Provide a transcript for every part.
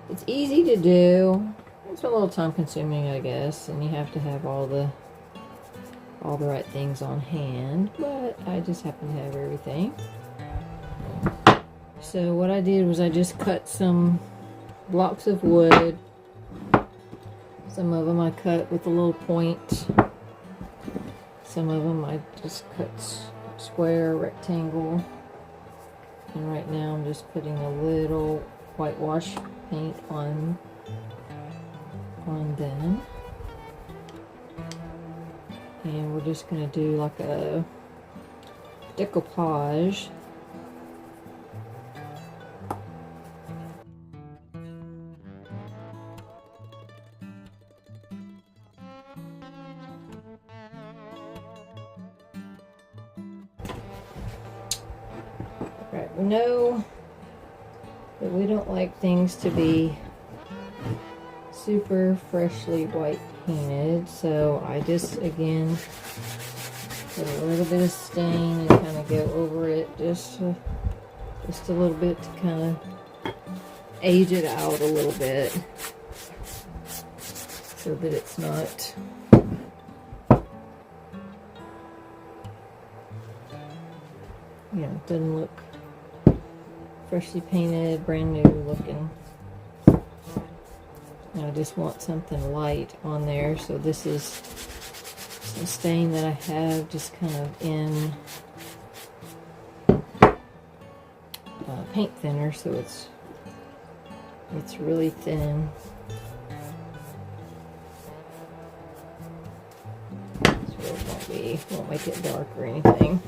it's easy to do. It's a little time consuming, I guess, and you have to have all the right things on hand, but I just happen to have everything. So what I did was I just cut some blocks of wood. Some of them I cut with a little point. Some of them I just cut square, rectangle. And right now I'm just putting a little whitewash paint on them. And we're just going to do like a decoupage. Right, we know that we don't like things to be super freshly white painted, so I just again put a little bit of stain and kind of go over it just a little bit to kind of age it out a little bit so that it's not it doesn't look freshly painted, brand new looking. I just want something light on there, so this is some stain that I have just kind of in paint thinner, so it's really thin. So it won't make it dark or anything.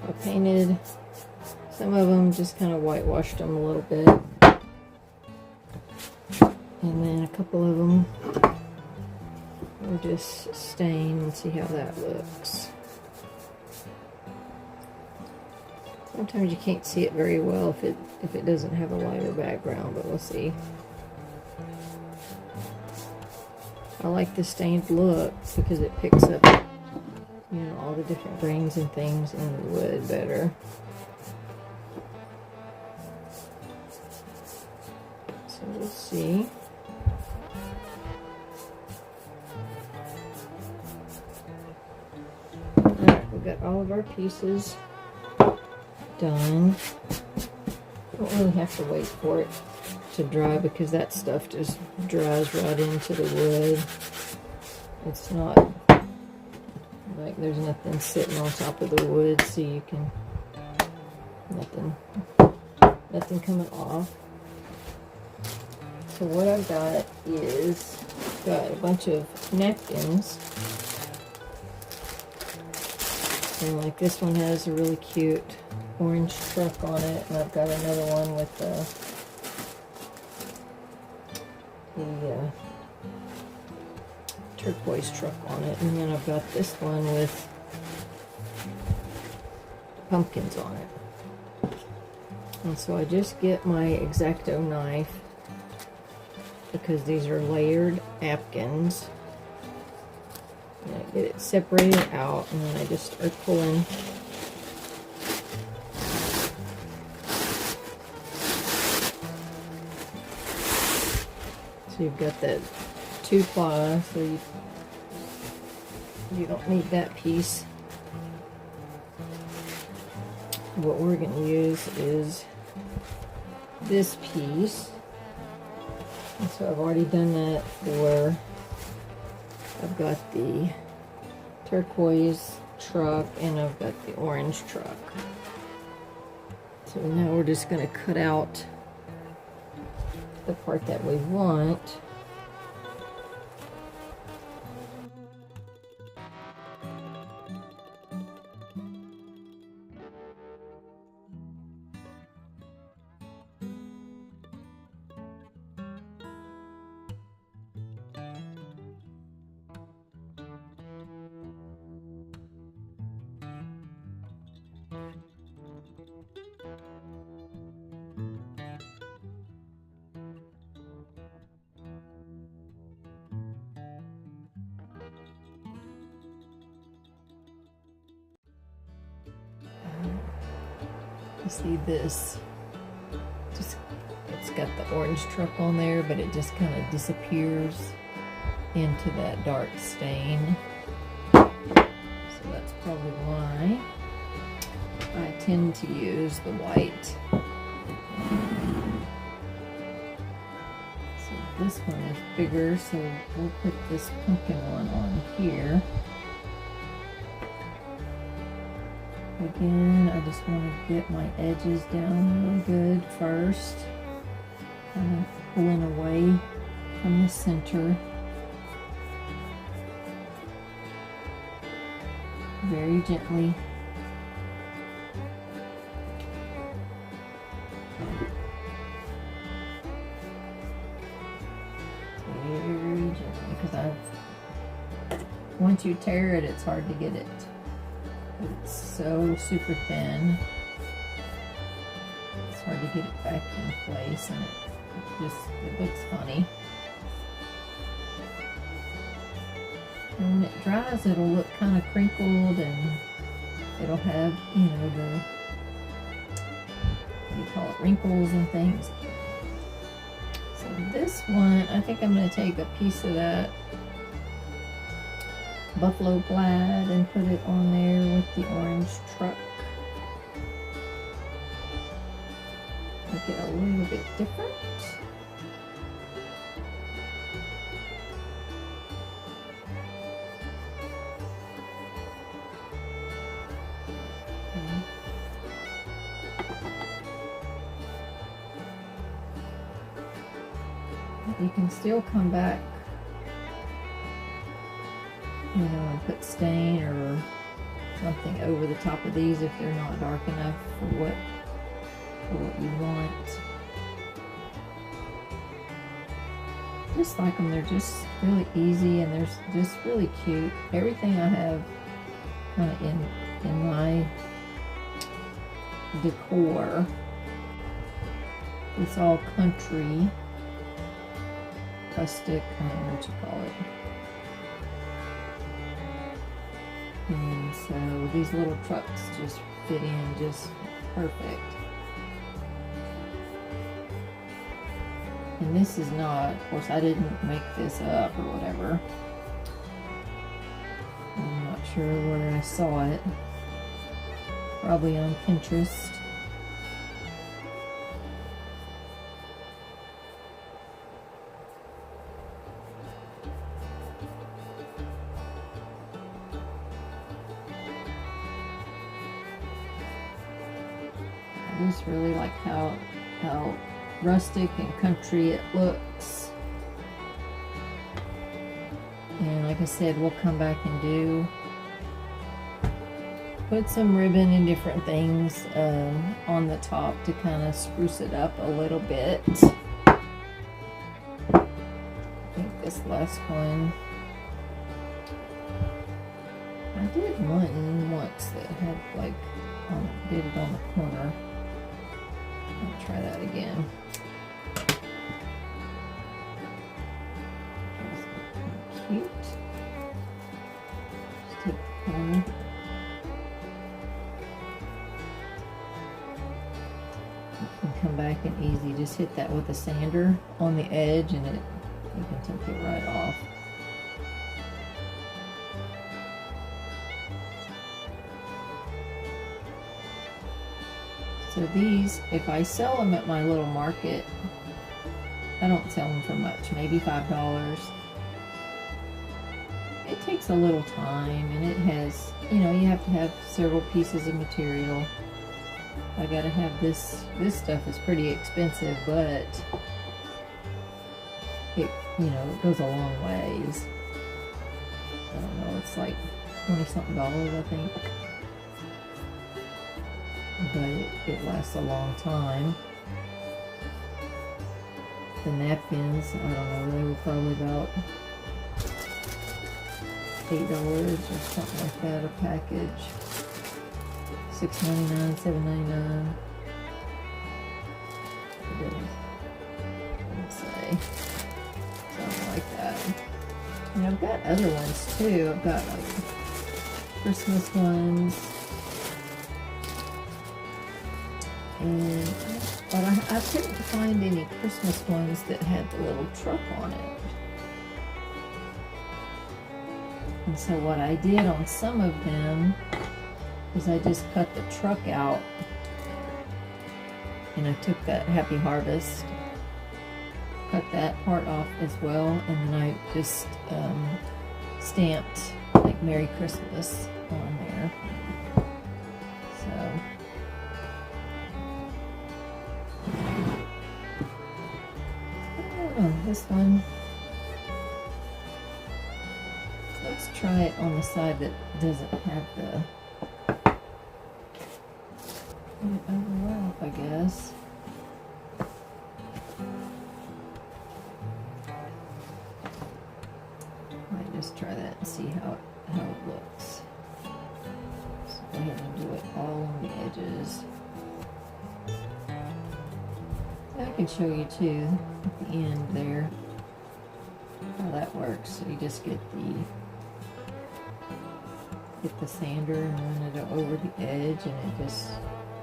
I painted some of them, just kind of whitewashed them a little bit. And then a couple of them we'll just stain and see how that looks. Sometimes you can't see it very well if it doesn't have a lighter background, but we'll see. I like the stained look because it picks up, all the different grains and things in the wood better. So we'll see. Alright, we've got all of our pieces done. Don't really have to wait for it to dry because that stuff just dries right into the wood. It's not like there's nothing sitting on top of the wood, so you can nothing coming off. So what I've got is got a bunch of napkins, and like this one has a really cute orange truck on it, and I've got another one with the turquoise truck on it, and then I've got this one with pumpkins on it. And so I just get my X-Acto knife because these are layered napkins, and I get it separated out, and then I just start pulling. So you've got that 2-ply, so you don't need that piece. What we're going to use is this piece. And so I've already done that for, I've got the turquoise truck and I've got the orange truck. So now we're just going to cut out the part that we want. You see this? Just it's got the orange truck on there, but it just kind of disappears into that dark stain. So that's probably why I tend to use the white. So this one is bigger, so we'll put this pumpkin one on here. Again, I just want to get my edges down really good first. Kind of pulling away from the center. Very gently. Very gently, because once you tear it, it's hard to get it. It's so super thin. It's hard to get it back in place, and it looks funny. And when it dries, it'll look kind of crinkled, and it'll have, you know, the, what do you call it, wrinkles and things. So this one, I think I'm going to take a piece of that buffalo plaid and put it on there with the orange truck. Make it a little bit different. You can still come back, you know, and put stain or something over the top of these if they're not dark enough for what you want. Just like them, they're just really easy and they're just really cute. Everything I have kind of in my decor, it's all country. Rustic, I don't know what you call it. And so these little trucks just fit in just perfect. And this is not, of course I didn't make this up or whatever. I'm not sure where I saw it. Probably on Pinterest. I just really like how rustic and country it looks. And like I said, we'll come back and put some ribbon and different things on the top to kind of spruce it up a little bit. I think this last one, I did one once that had like, did it on the corner. I'll try that again. Cute. Just take the corner. You can come back and easy just hit that with a sander on the edge, and you can take it right off. So these, if I sell them at my little market, I don't sell them for much, maybe $5. It takes a little time, and it has, you know, you have to have several pieces of material. I gotta have this stuff is pretty expensive, but it, you know, it goes a long ways. I don't know, it's like $20-something, I think. But it lasts a long time. The napkins, I don't know, they were probably about $8 or something like that a package. $6.99, $7.99. It didn't say. Something like that. And I've got other ones too. I've got like Christmas ones. And but I couldn't find any Christmas ones that had the little truck on it. And so what I did on some of them is I just cut the truck out, and I took that Happy Harvest, cut that part off as well, and then I just stamped like Merry Christmas on there. So this one, let's try it on the side that doesn't have the overlap, I guess. Might just try that and see how it looks. So go ahead and do it all on the edges. I can show you too at the end there how that works. So you just get the sander and run it over the edge, and it just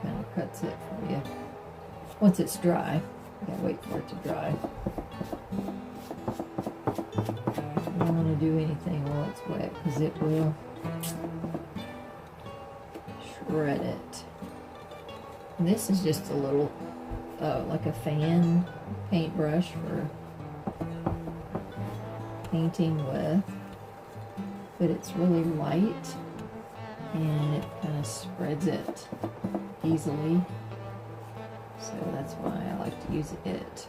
kind of cuts it for you. Once it's dry, you gotta wait for it to dry. You don't want to do anything while it's wet because it will shred it. And this is just a little like a fan paintbrush for painting with, but it's really light and it kind of spreads it easily, so that's why I like to use it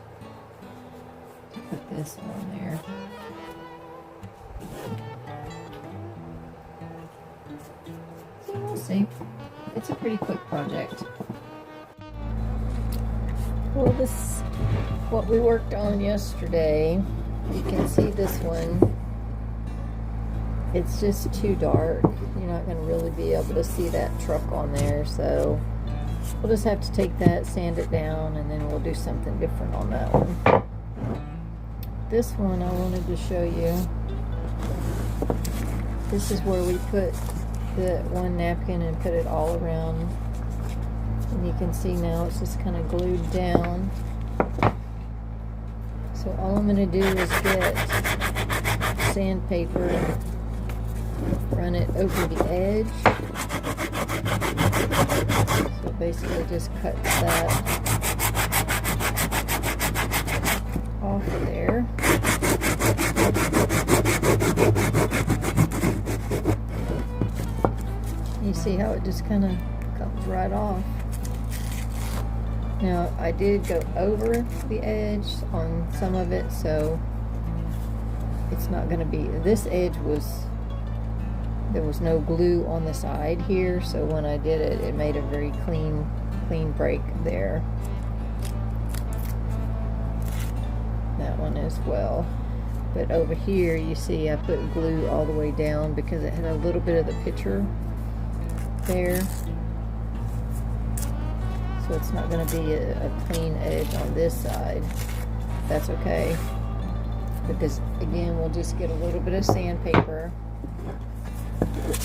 to put this on there. So we'll see. It's a pretty quick project. Well, this is what we worked on yesterday. You can see this one. It's just too dark. You're not going to really be able to see that truck on there, so we'll just have to take that, sand it down, and then we'll do something different on that one. This one I wanted to show you. This is where we put the one napkin and put it all around. And you can see now it's just kind of glued down. So all I'm going to do is get sandpaper, run it over the edge. So basically just cut that off of there. You see how it just kind of comes right off. Now, I did go over the edge on some of it, so it's not going to be, this edge there was no glue on the side here, so when I did it, it made a very clean break there. That one as well. But over here, you see I put glue all the way down because it had a little bit of the picture there. So it's not going to be a clean edge on this side. That's okay, because again, we'll just get a little bit of sandpaper and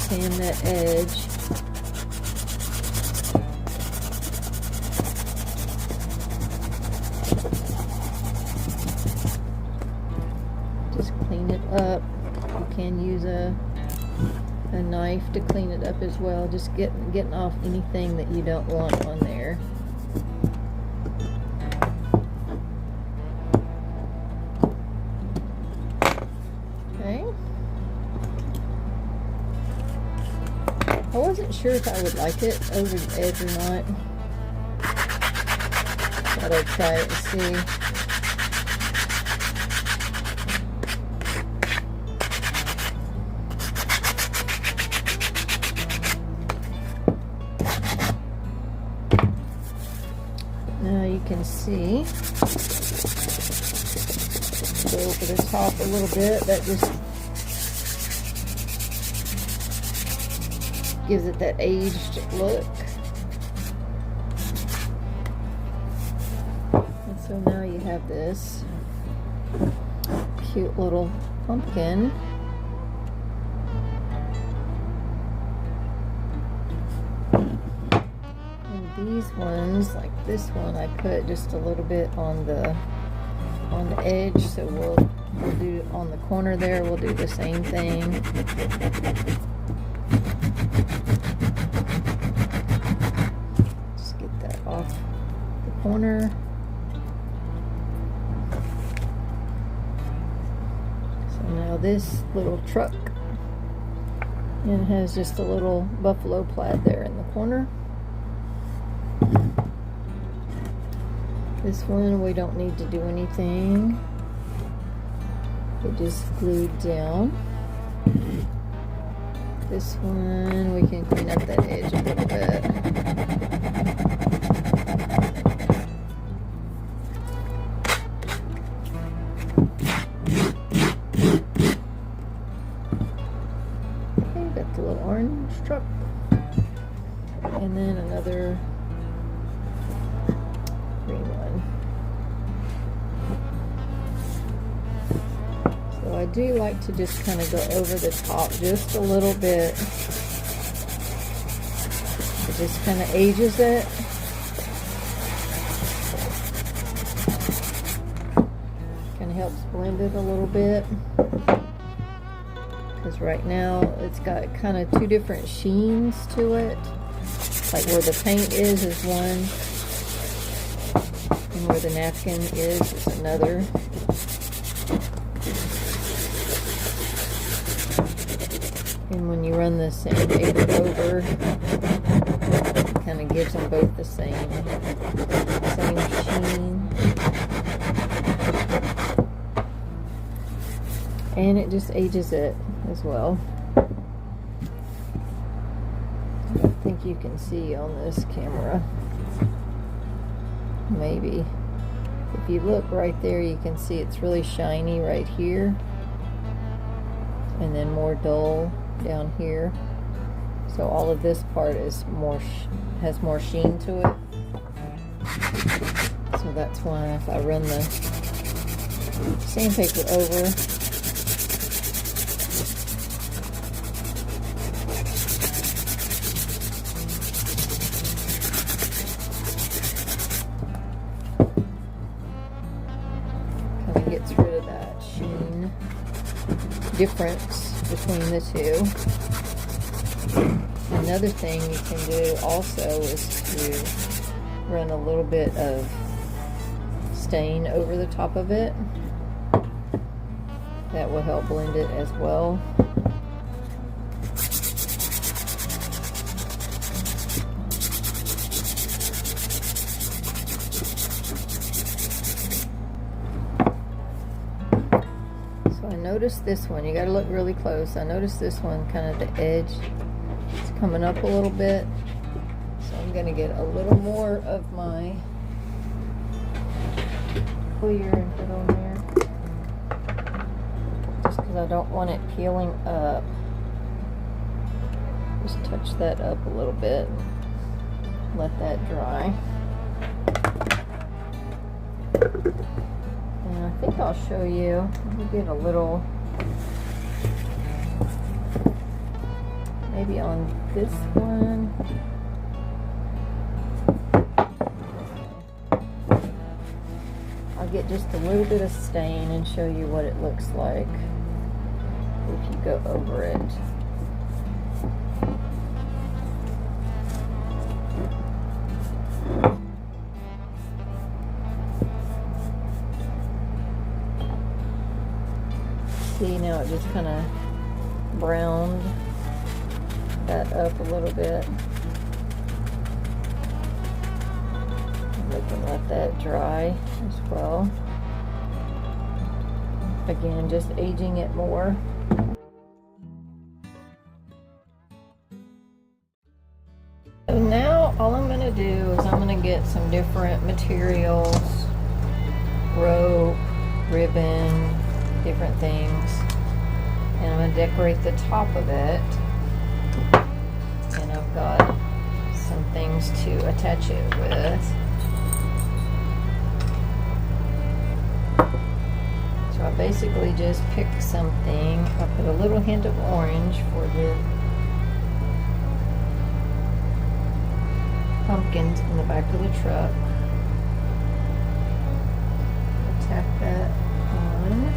sand that edge. Just clean it up. You can use a knife to clean it up as well, just getting off anything that you don't want on there. Okay. I wasn't sure if I would like it over the edge or not. Thought I'd try it and see. Now you can see, go over the top a little bit, that just gives it that aged look. And so now you have this cute little pumpkin. these ones, like this one, I cut just a little bit on the edge, so we'll do on the corner there, we'll do the same thing. Just get that off the corner. So now this little truck, and it has just a little buffalo plaid there in the corner. This one we don't need to do anything. It just glued down. This one we can clean up that edge a little bit. Okay, got the little orange truck. And then another green one. So I do like to just kind of go over the top just a little bit. It just kind of ages it. Kind of helps blend it a little bit. Because right now it's got kind of two different sheens to it. Like where the paint is one, and where the napkin is another. And when you run the sandpaper over, it kind of gives them both the same sheen. And it just ages it as well. I think you can see on this camera. Maybe. If you look right there, you can see it's really shiny right here. And then more dull down here. So all of this part is has more sheen to it. So that's why if I run the sandpaper over, kind of gets rid of that sheen difference between the two. Another thing you can do also is to run a little bit of stain over the top of it. That will help blend it as well. Notice this one, you got to look really close. I noticed this one, kind of the edge, it's coming up a little bit. So I'm going to get a little more of my clear and put on there. Just because I don't want it peeling up. Just touch that up a little bit. Let that dry. And I think I'll show you. We'll get a little, maybe on this one. I'll get just a little bit of stain and show you what it looks like if you go over it. See, now it just kind of browned that up a little bit. We can let that dry as well. Again, just aging it more. So now all I'm going to do is I'm going to get some different materials, rope, ribbon, different things, and I'm going to decorate the top of it, and I've got some things to attach it with. So I basically just pick something. I put a little hint of orange for the pumpkins in the back of the truck. Tack that on.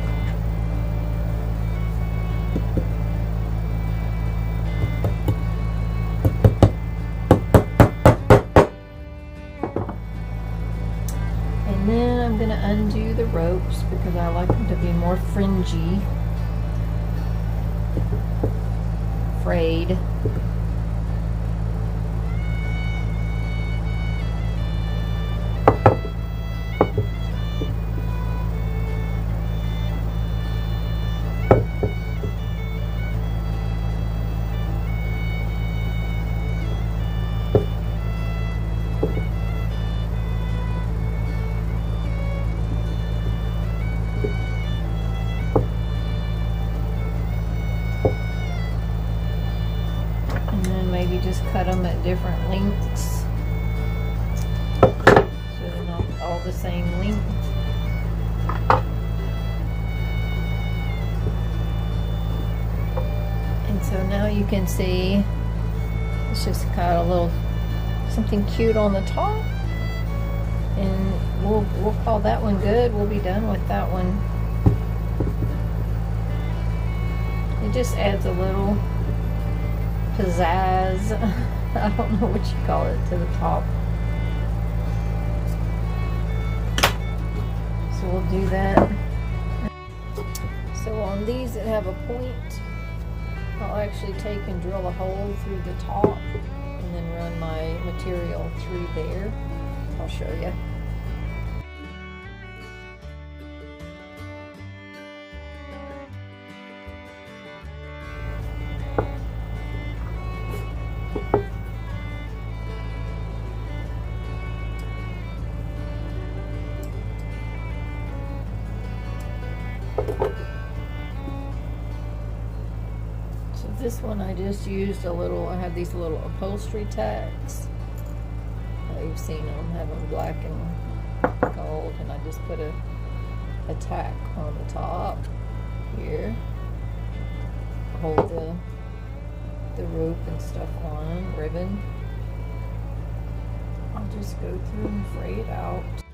And then I'm going to undo the ropes because I like them to be more fringy, frayed. Maybe just cut them at different lengths so they're not all the same length. And so now you can see it's just got a little something cute on the top, and we'll call that one good. We'll be done with that one. It just adds a little pizzazz, I don't know what you call it, to the top. So we'll do that. So on these that have a point, I'll actually take and drill a hole through the top and then run my material through there. I'll show you. This one I just used a little, I have these little upholstery tacks. You've seen them, have them black and gold, and I just put a tack on the top here. Hold the rope and stuff on, ribbon. I'll just go through and fray it out.